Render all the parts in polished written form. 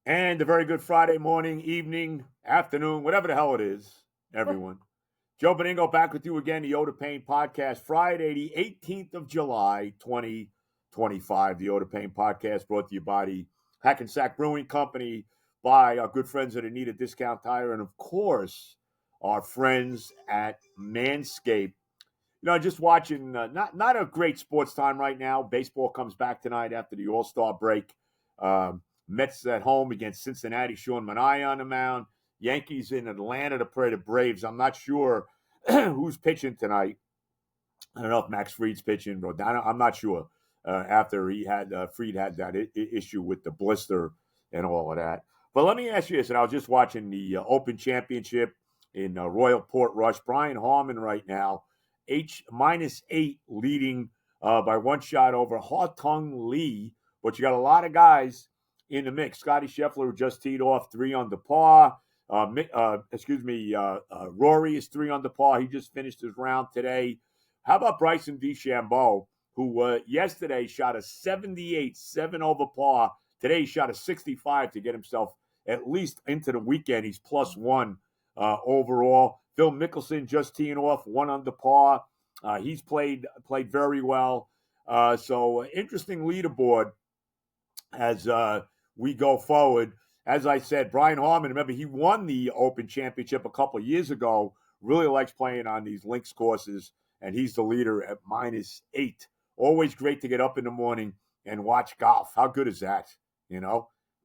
And a very good Friday morning, evening, afternoon, whatever the hell it is, everyone. Joe Benigno back with you again, the Yoda Pain Podcast, Friday, the 18th of July, 2025. The Yoda Pain Podcast brought to you by the Hackensack Brewing Company, by our good friends at Anita Discount Tire, and of course, our friends at Manscaped. Just watching, not a great sports time right now. Baseball comes back tonight after the All-Star break. Mets at home against Cincinnati. Sean Manaea on the mound. Yankees in Atlanta to play the Braves. I'm not sure who's pitching tonight. I don't know if Max Fried's pitching. Rodano, I'm not sure. After Fried had that issue with the blister and all of that. But let me ask you this, and I was just watching the Open Championship in Royal Portrush. Brian Harmon right now, -8, leading by one shot over Haotong Lee. But you got a lot of guys in the mix. Scotty Scheffler, who just teed off 3 under par. Rory is 3 under par. He just finished his round today. How about Bryson DeChambeau, who yesterday shot a 78, 7 over par. Today he shot a 65 to get himself at least into the weekend. He's +1 overall. Phil Mickelson just teeing off 1 under par. He's played very well. So interesting leaderboard as we go forward. As I said, Brian Harmon, remember, he won the Open Championship a couple of years ago. Really likes playing on these links courses, and he's the leader at -8. Always great to get up in the morning and watch golf. How good is that?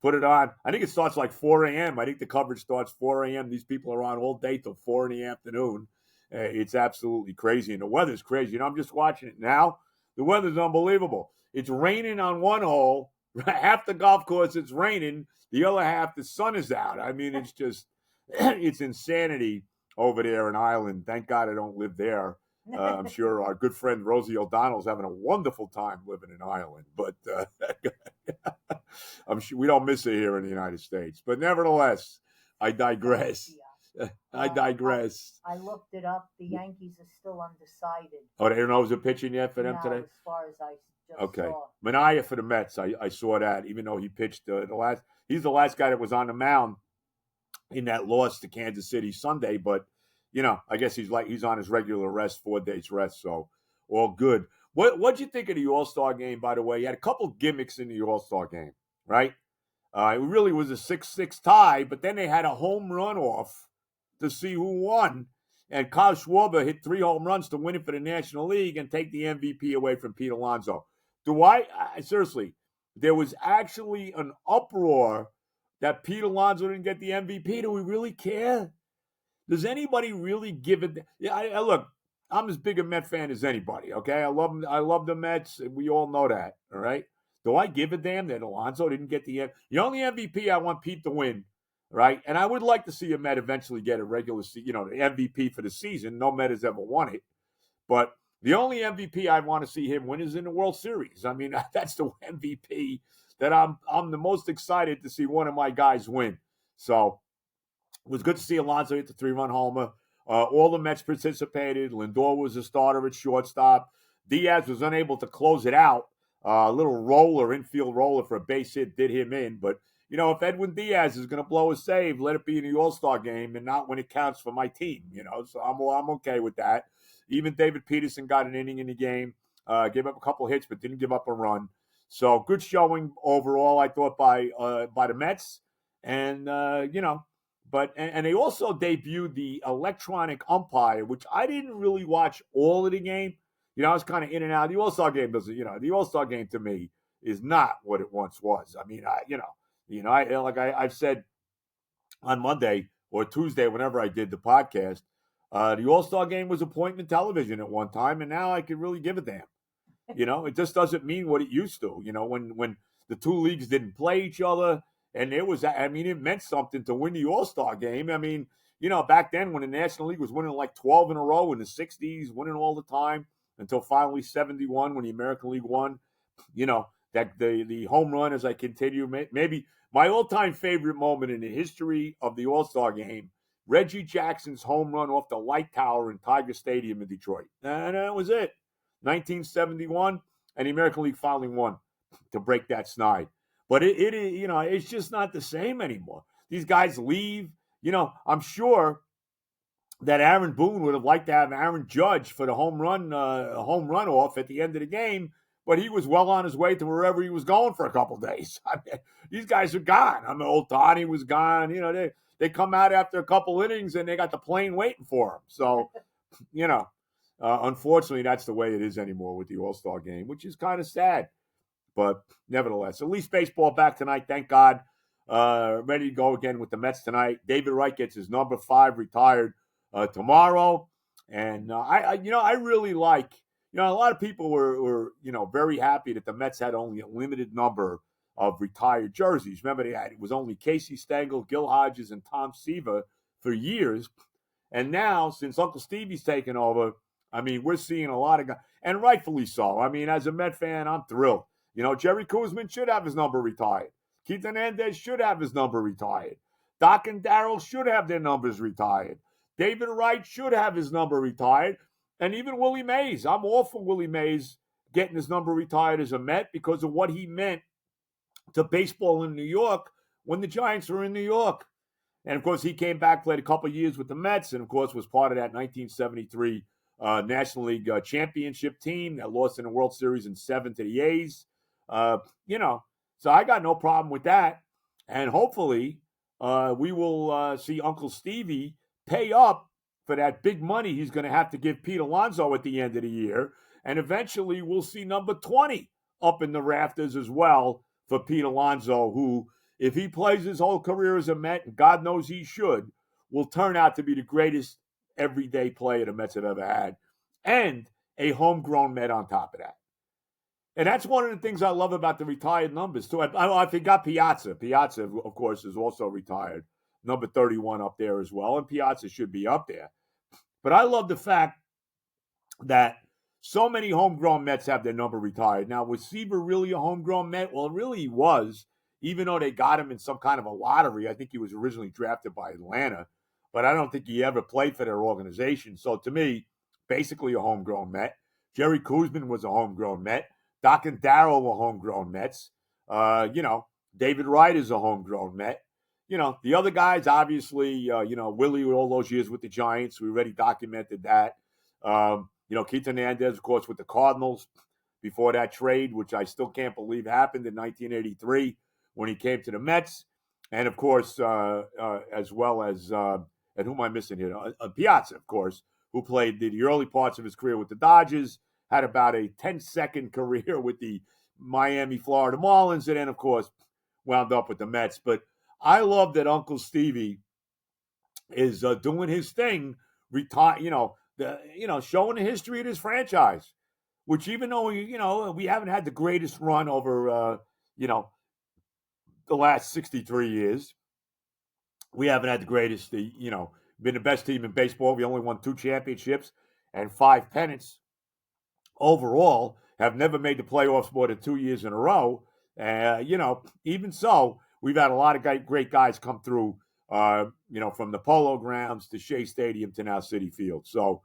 Put it on. I think it starts like 4 a.m. I think the coverage starts 4 a.m. These people are on all day till 4 in the afternoon. It's absolutely crazy, and the weather's crazy. I'm just watching it now. The weather's unbelievable. It's raining on one hole. Half the golf course, it's raining. The other half, the sun is out. I mean, it's just, it's insanity over there in Ireland. Thank God I don't live there. I'm sure our good friend Rosie O'Donnell's having a wonderful time living in Ireland, but I'm sure we don't miss it here in the United States. But nevertheless, I digress. I digress. I looked it up. The Yankees are still undecided. Oh, they don't know who's pitching yet for them today? As far as I just okay. saw. Manaea for the Mets. I saw that, even though he pitched the last. He's the last guy that was on the mound in that loss to Kansas City Sunday. But I guess he's on his regular rest, 4 days rest. So all good. What'd you think of the All-Star game? By the way, you had a couple gimmicks in the All-Star game, right? It really was a 6-6 tie, but then they had a home run off to see who won. And Kyle Schwarber hit 3 home runs to win it for the National League and take the MVP away from Pete Alonso. Seriously, there was actually an uproar that Pete Alonso didn't get the MVP. Do we really care? Does anybody really give it? Look, I'm as big a Met fan as anybody, okay? I love the Mets. We all know that, all right? Do I give a damn that Alonso didn't get the only MVP I want Pete to win, right? And I would like to see a Met eventually get a regular, the MVP for the season. No Met has ever won it. But the only MVP I want to see him win is in the World Series. I mean, that's the MVP that I'm the most excited to see one of my guys win. So it was good to see Alonso hit the 3-run homer. All the Mets participated. Lindor was a starter at shortstop. Diaz was unable to close it out. A little infield roller for a base hit did him in. But, if Edwin Diaz is going to blow a save, let it be in the All-Star game and not when it counts for my team, So I'm okay with that. Even David Peterson got an inning in the game. Gave up a couple hits, but didn't give up a run. So good showing overall, I thought, by the Mets. And, but and they also debuted the electronic umpire, which I didn't really watch all of the game. I was kind of in and out. The All-Star game doesn't, the All-Star game to me is not what it once was. I mean, I've said on Monday or Tuesday, whenever I did the podcast, the All-Star game was appointment television at one time, and now I could really give a damn. It just doesn't mean what it used to. When the two leagues didn't play each other, and it meant something to win the All-Star game. I mean, back then when the National League was winning like 12 in a row in the 60s, winning all the time until finally 71 when the American League won, that the home run as I continue, maybe my all-time favorite moment in the history of the All-Star game, Reggie Jackson's home run off the light tower in Tiger Stadium in Detroit. And that was it. 1971, and the American League finally won to break that snide. But it's just not the same anymore. These guys leave. I'm sure that Aaron Boone would have liked to have Aaron Judge for the home run off at the end of the game, but he was well on his way to wherever he was going for a couple days. I mean, these guys are gone. Ohtani was gone. They come out after a couple innings and they got the plane waiting for them. So, unfortunately, that's the way it is anymore with the All-Star game, which is kind of sad. But nevertheless, at least baseball back tonight, thank God. Ready to go again with the Mets tonight. David Wright gets his number 5 retired tomorrow. And I really like, a lot of people were very happy that the Mets had only a limited number of retired jerseys. Remember, it was only Casey Stengel, Gil Hodges, and Tom Seaver for years. And now, since Uncle Stevie's taken over, we're seeing a lot of guys, and rightfully so. As a Met fan, I'm thrilled. Jerry Koosman should have his number retired. Keith Hernandez should have his number retired. Doc and Darryl should have their numbers retired. David Wright should have his number retired. And even Willie Mays. I'm all for Willie Mays getting his number retired as a Met because of what he meant to baseball in New York when the Giants were in New York. And, of course, he came back, played a couple of years with the Mets, and, of course, was part of that 1973 National League championship team that lost in the World Series in 7 to the A's. So I got no problem with that. And hopefully we will see Uncle Stevie pay up for that big money he's going to have to give Pete Alonso at the end of the year. And eventually we'll see number 20 up in the rafters as well for Pete Alonso, who, if he plays his whole career as a Met, and God knows he should, will turn out to be the greatest everyday player the Mets have ever had, and a homegrown Met on top of that. And that's one of the things I love about the retired numbers, too. I forgot Piazza. Piazza, of course, is also retired. Number 31 up there as well. And Piazza should be up there. But I love the fact that so many homegrown Mets have their number retired. Now, was Seaver really a homegrown Met? Well, really he was, even though they got him in some kind of a lottery. I think he was originally drafted by Atlanta. But I don't think he ever played for their organization. So, to me, basically a homegrown Met. Jerry Koosman was a homegrown Met. Doc and Darryl were homegrown Mets. David Wright is a homegrown Met. The other guys, obviously, Willie with all those years with the Giants. We already documented that. Keith Hernandez, of course, with the Cardinals before that trade, which I still can't believe happened in 1983 when he came to the Mets. And, of course, as well as, and who am I missing here? Piazza, of course, who played the early parts of his career with the Dodgers, had about a 10-second career with the Miami, Florida Marlins, and then, of course, wound up with the Mets. But I love that Uncle Stevie is doing his thing, showing the history of this franchise, which even though, we haven't had the greatest run over, the last 63 years, we haven't had the greatest, been the best team in baseball. We only won 2 championships and 5 pennants. Overall, have never made the playoffs more than 2 years in a row. Even so, we've had a lot of great guys come through, from the Polo Grounds to Shea Stadium to now Citi Field. So,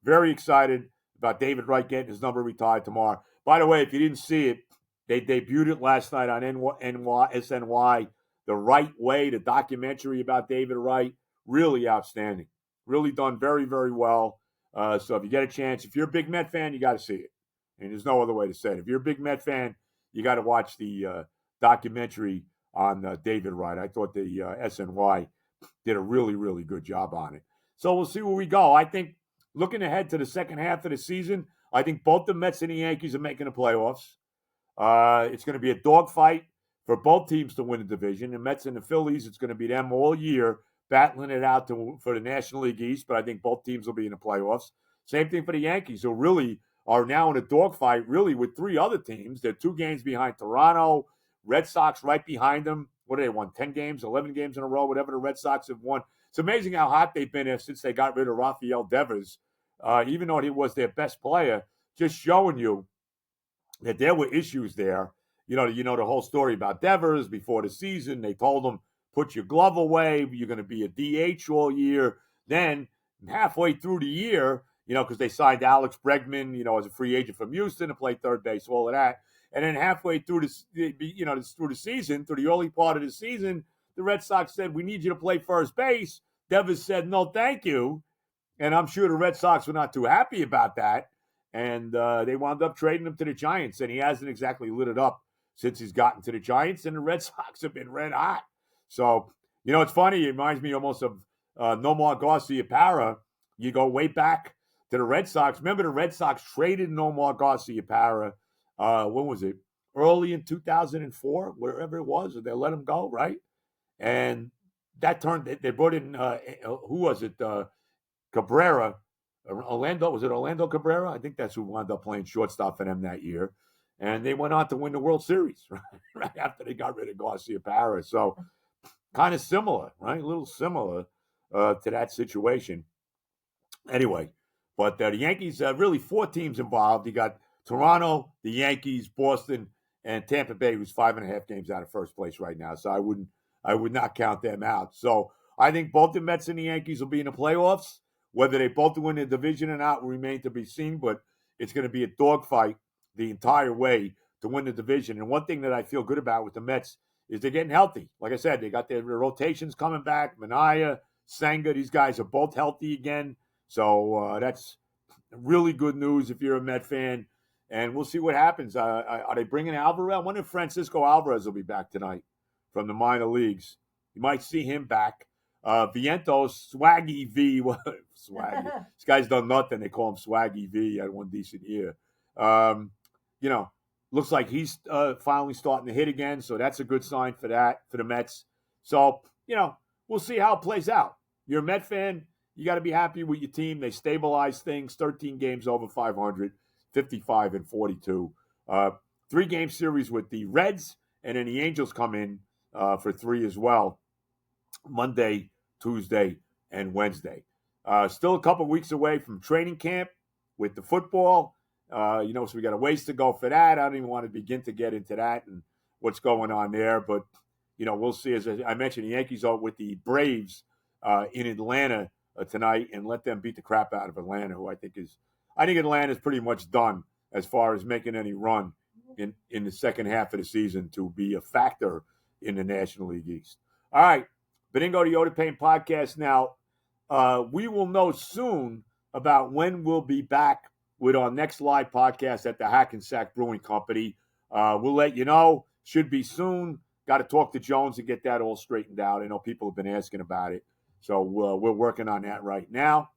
very excited about David Wright getting his number retired tomorrow. By the way, if you didn't see it, they debuted it last night on SNY, The Right Way, the documentary about David Wright. Really outstanding. Really done very, very well. So if you get a chance, if you're a big Met fan, you got to see it. And there's no other way to say it. If you're a big Met fan, you got to watch the documentary on David Wright. I thought the SNY did a really, really good job on it. So we'll see where we go. I think looking ahead to the second half of the season, I think both the Mets and the Yankees are making the playoffs. It's going to be a dogfight for both teams to win the division. The Mets and the Phillies, it's going to be them all year, battling it out for the National League East, but I think both teams will be in the playoffs. Same thing for the Yankees, who really are now in a dogfight, really, with 3 other teams. They're 2 games behind Toronto, Red Sox right behind them. What do they won? 10 games, 11 games in a row, whatever the Red Sox have won. It's amazing how hot they've been since they got rid of Rafael Devers, even though he was their best player, just showing you that there were issues there. The whole story about Devers before the season. They told him, put your glove away. You're going to be a DH all year. Then halfway through the year, because they signed Alex Bregman, as a free agent from Houston to play third base, all of that. And then halfway through through the season, through the early part of the season, the Red Sox said, "We need you to play first base." Devers said, "No, thank you." And I'm sure the Red Sox were not too happy about that. And they wound up trading him to the Giants. And he hasn't exactly lit it up since he's gotten to the Giants. And the Red Sox have been red hot. So, it's funny. It reminds me almost of Nomar Garciaparra. You go way back to the Red Sox. Remember, the Red Sox traded Nomar Garciaparra. When was it? Early in 2004, wherever it was. They let him go, right? And that turned. They brought in who was it? Cabrera. Was it Orlando Cabrera? I think that's who wound up playing shortstop for them that year. And they went on to win the World Series right after they got rid of Garciaparra. So kind of similar, right? A little similar to that situation. Anyway, but the Yankees, really 4 teams involved. You got Toronto, the Yankees, Boston, and Tampa Bay, who's 5.5 games out of first place right now. So I would not count them out. So I think both the Mets and the Yankees will be in the playoffs. Whether they both win the division or not will remain to be seen, but it's going to be a dogfight the entire way to win the division. And one thing that I feel good about with the Mets is they're getting healthy. Like I said, they got their rotations coming back. Manaea, Senga, these guys are both healthy again. So that's really good news if you're a Met fan. And we'll see what happens. Are they bringing Alvarez? I wonder if Francisco Alvarez will be back tonight from the minor leagues. You might see him back. Vientos, Swaggy V. Swaggy. This guy's done nothing. They call him Swaggy V. He had one decent year. Looks like he's finally starting to hit again. So that's a good sign for the Mets. So, we'll see how it plays out. You're a Met fan. You got to be happy with your team. They stabilized things. 13 games over 500, 55-42. 3-game series with the Reds, and then the Angels come in for 3 as well. Monday, Tuesday, and Wednesday. Still a couple weeks away from training camp with the football. So we got a ways to go for that. I don't even want to begin to get into that and what's going on there. But, we'll see. As I mentioned, the Yankees are with the Braves in Atlanta tonight, and let them beat the crap out of Atlanta, who I think Atlanta is pretty much done as far as making any run in the second half of the season to be a factor in the National League East. All right. Benigno, the Yoda Pain podcast. Now, we will know soon about when we'll be back with our next live podcast at the Hackensack Brewing Company. We'll let you know. Should be soon. Got to talk to Jones and get that all straightened out. I know people have been asking about it. So we're working on that right now.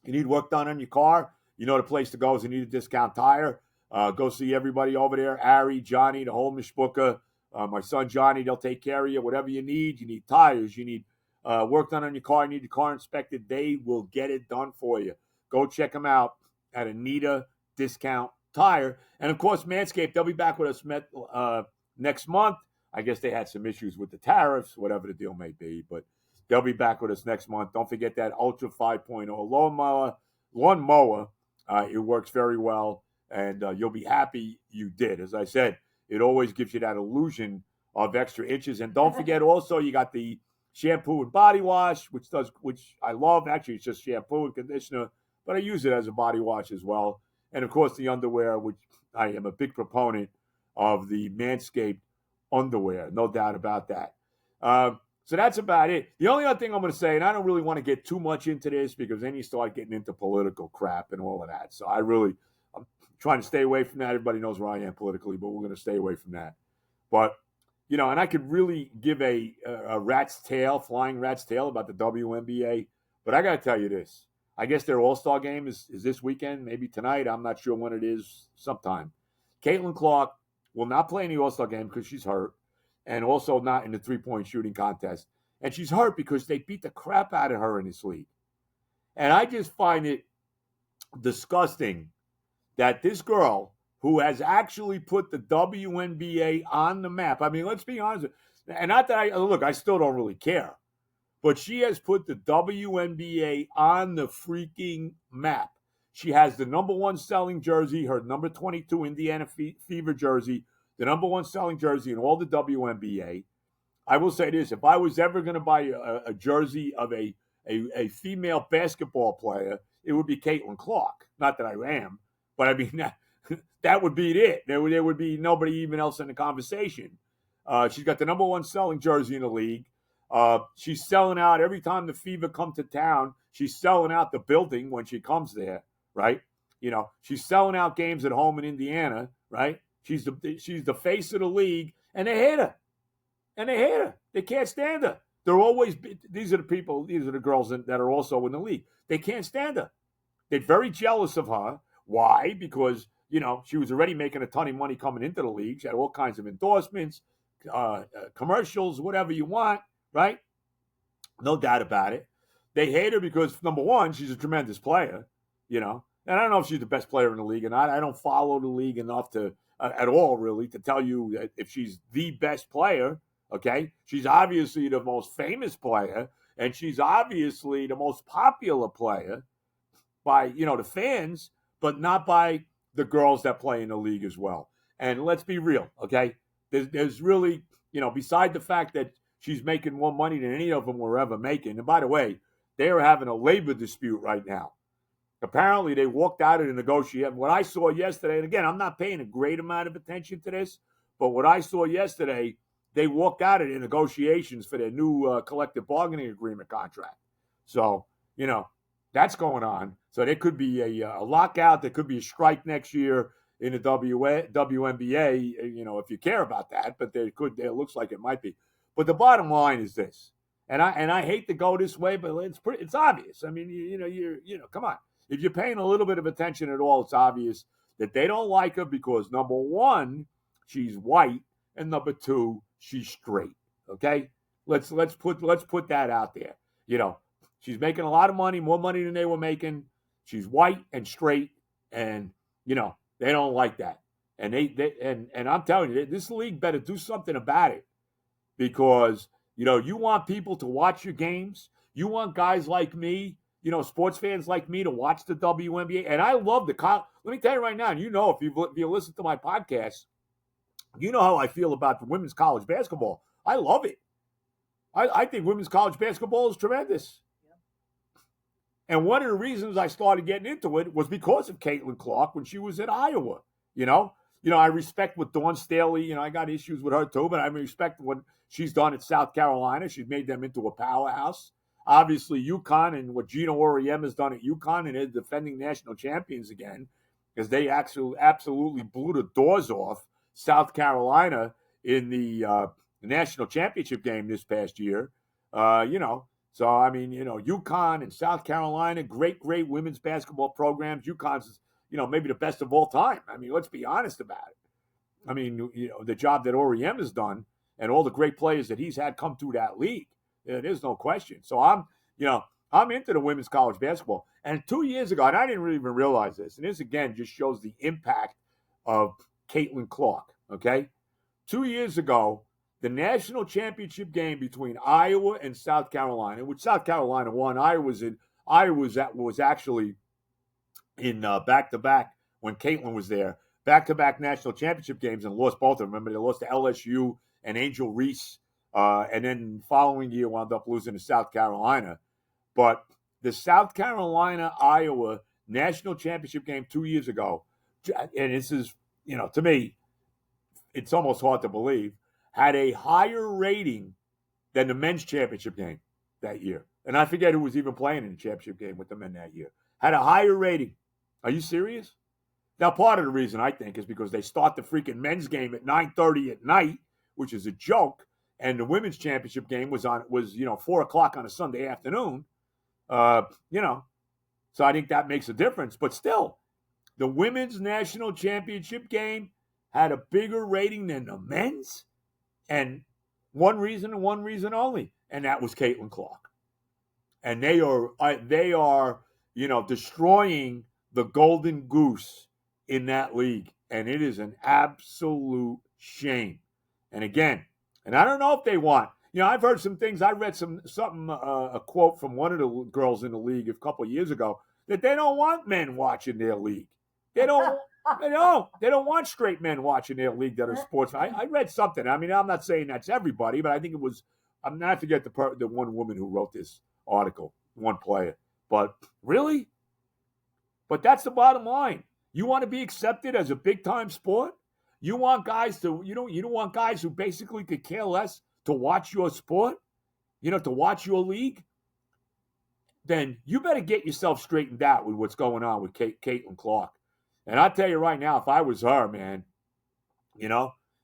You need work done on your car, the place to go is you need a Discount Tire. Go see everybody over there, Ari, Johnny, the whole mishpucha. My son Johnny, they'll take care of you. Whatever you need tires, you need work done on your car, you need your car inspected, they will get it done for you. Go check them out at Anita Discount Tire. And, of course, Manscaped, they'll be back with us next month. I guess they had some issues with the tariffs, whatever the deal may be. But they'll be back with us next month. Don't forget that Ultra 5.0 lawn mower. It works very well, and you'll be happy you did. As I said, it always gives you that illusion of extra inches. And don't forget also, you got the shampoo and body wash, which I love. Actually, it's just shampoo and conditioner, but I use it as a body wash as well. And, of course, the underwear, which I am a big proponent of the Manscaped underwear. No doubt about that. So that's about it. The only other thing I'm going to say, and I don't really want to get too much into this because then you start getting into political crap and all of that. So I'm trying to stay away from that. Everybody knows where I am politically, but we're going to stay away from that. But, and I could really give a flying rat's tail about the WNBA. But I got to tell you this. I guess their AllStar Game is this weekend, maybe tonight. I'm not sure when it is, sometime. Caitlin Clark will not play in the AllStar Game because she's hurt, and also not in the three-point shooting contest. And she's hurt because they beat the crap out of her in this league. And I just find it disgusting that this girl, who has actually put the WNBA on the map, I mean, let's be honest, and not that I still don't really care, but she has put the WNBA on the freaking map. She has the number 1 selling jersey, her number 22 Indiana Fever jersey, the number 1 selling jersey in all the WNBA. I will say this, if I was ever going to buy a jersey of a female basketball player, it would be Caitlin Clark. Not that I am, but I mean, that would be it. There would be nobody even else in the conversation. She's got the number one selling jersey in the league. She's selling out every time the Fever come to town. She's selling out the building when she comes there, right? She's selling out games at home in Indiana, right? She's the face of the league, and they hate her. They can't stand her. These are the girls that are also in the league. They can't stand her. They're very jealous of her. Why? Because, she was already making a ton of money coming into the league. She had all kinds of endorsements, commercials, whatever you want, right? No doubt about it. They hate her because, number one, she's a tremendous player, And I don't know if she's the best player in the league or not. I don't follow the league enough at all, really, to tell you if she's the best player, okay? She's obviously the most famous player, and she's obviously the most popular player by, the fans, but not by the girls that play in the league as well. And let's be real, okay? There's really, beside the fact that she's making more money than any of them were ever making. And by the way, they are having a labor dispute right now. Apparently, they walked out of the negotiation. What I saw yesterday, and again, I'm not paying a great amount of attention to this, but what I saw yesterday, they walked out of the negotiations for their new collective bargaining agreement contract. So, that's going on. So there could be a lockout. There could be a strike next year in the WNBA, if you care about that. But it looks like it might be. But the bottom line is this, and I hate to go this way, but it's obvious. I mean, come on. If you're paying a little bit of attention at all, it's obvious that they don't like her because, number one, she's white, and number two, she's straight. Okay, let's put that out there. She's making a lot of money, more money than they were making. She's white and straight, and they don't like that. And and I'm telling you, this league better do something about it because you want people to watch your games. You want guys like me, sports fans like me to watch the WNBA. And I love let me tell you right now, and if you listen to my podcast, you know how I feel about the women's college basketball. I love it. I think women's college basketball is tremendous. And one of the reasons I started getting into it was because of Caitlin Clark when she was at Iowa. I respect what Dawn Staley, I got issues with her too, but I respect what she's done at South Carolina. She's made them into a powerhouse. Obviously, UConn and what Gino Auriemma has done at UConn, and they're defending national champions again because they absolutely blew the doors off South Carolina in the national championship game this past year. So, I mean, UConn and South Carolina, great women's basketball programs. UConn's, maybe the best of all time. I mean, let's be honest about it. I mean, the job that Auriemma has done and all the great players that he's had come through that league, there's no question. So I'm into the women's college basketball. And 2 years ago, and I didn't really even realize this, and this, again, just shows the impact of Caitlin Clark, okay? 2 years ago, the national championship game between Iowa and South Carolina, which South Carolina won. Was actually in back-to-back when Caitlin was there. Back-to-back national championship games and lost both of them. Remember, they lost to LSU and Angel Reese, and then the following year wound up losing to South Carolina. But the South Carolina-Iowa national championship game 2 years ago, and this is, to me, it's almost hard to believe, had a higher rating than the men's championship game that year. And I forget who was even playing in the championship game with the men that year. Had a higher rating. Are you serious? Now, part of the reason, I think, is because they start the freaking men's game at 9:30 at night, which is a joke, and the women's championship game was 4 o'clock on a Sunday afternoon. So I think that makes a difference. But still, the women's national championship game had a bigger rating than the men's. And one reason and one reason only, and that was Caitlin Clark. And they are destroying the golden goose in that league, and it is an absolute shame. And again, and I don't know if they want. I've heard some things. I read a quote from one of the girls in the league a couple of years ago that they don't want men watching their league. They don't. They don't want straight men watching their league that are sports. I read something. I mean, I'm not saying that's everybody, but I think it was. I'm not forget the one woman who wrote this article, one player. But really, but that's the bottom line. You want to be accepted as a big time sport? You want guys to you don't want guys who basically could care less to watch your sport, to watch your league? Then you better get yourself straightened out with what's going on with Caitlin Clark. And I'll tell you right now, if I was her, man,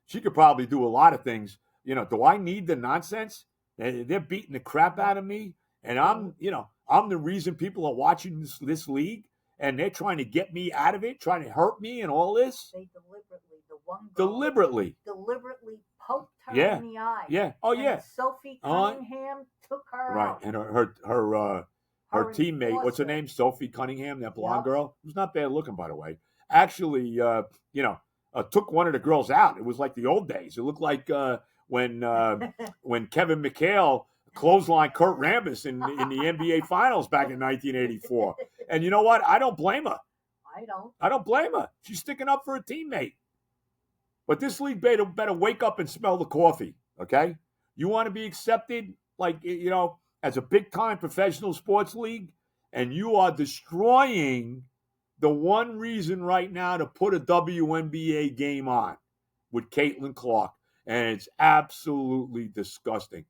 she could probably do a lot of things. Do I need the nonsense? They're beating the crap out of me, and I'm the reason people are watching this league, and they're trying to get me out of it, trying to hurt me, and all this. They deliberately poked her Yeah. in the eye. Yeah. Oh, And yeah. Sophie Cunningham took her Right. out. And her Her teammate, what's her enforcer. name? Sophie Cunningham, that blonde Yep. girl, who's not bad looking, by the way. Actually, took one of the girls out. It was like the old days. It looked like when Kevin McHale clotheslined Kurt Rambis in the NBA Finals back in 1984. And you know what? I don't blame her. I don't blame her. She's sticking up for a teammate. But this league better wake up and smell the coffee, okay? You want to be accepted, as a big-time professional sports league, and you are destroying the one reason right now to put a WNBA game on with Caitlin Clark. And it's absolutely disgusting.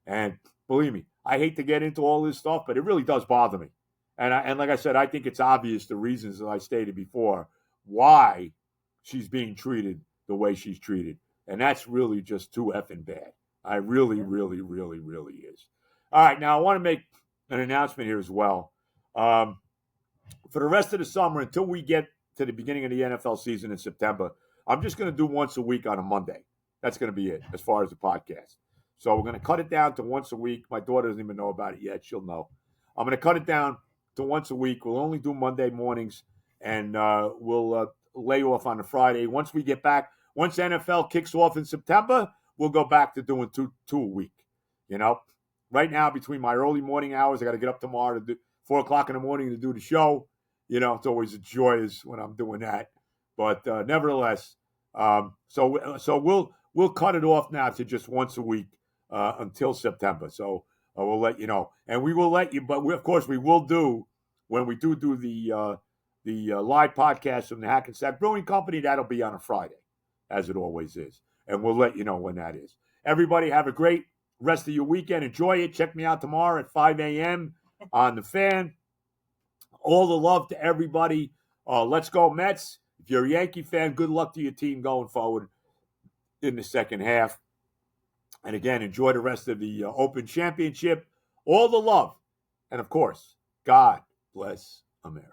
And believe me, I hate to get into all this stuff, but it really does bother me. And like I said, I think it's obvious the reasons that I stated before why she's being treated the way she's treated. And that's really just too effing bad. I really, really, really, really is. All right, now I want to make an announcement here as well. For the rest of the summer, until we get to the beginning of the NFL season in September, I'm just going to do once a week on a Monday. That's going to be it as far as the podcast. So we're going to cut it down to once a week. My daughter doesn't even know about it yet. She'll know. I'm going to cut it down to once a week. We'll only do Monday mornings, and we'll lay off on a Friday. Once we get back, once NFL kicks off in September, we'll go back to doing two a week. Right now, between my early morning hours, I got to get up tomorrow to do 4 o'clock in the morning to do the show. It's always a joy when I'm doing that. But nevertheless, so we'll cut it off now to just once a week until September. So we'll let you know, and we will let you. But of course, we will do when we do the live podcast from the Hackensack Brewing Company. That'll be on a Friday, as it always is, and we'll let you know when that is. Everybody have a great rest of your weekend. Enjoy it. Check me out tomorrow at 5 a.m. on the Fan. All the love to everybody. Let's go Mets. If you're a Yankee fan, good luck to your team going forward in the second half. And again, enjoy the rest of the Open Championship. All the love. And of course, God bless America.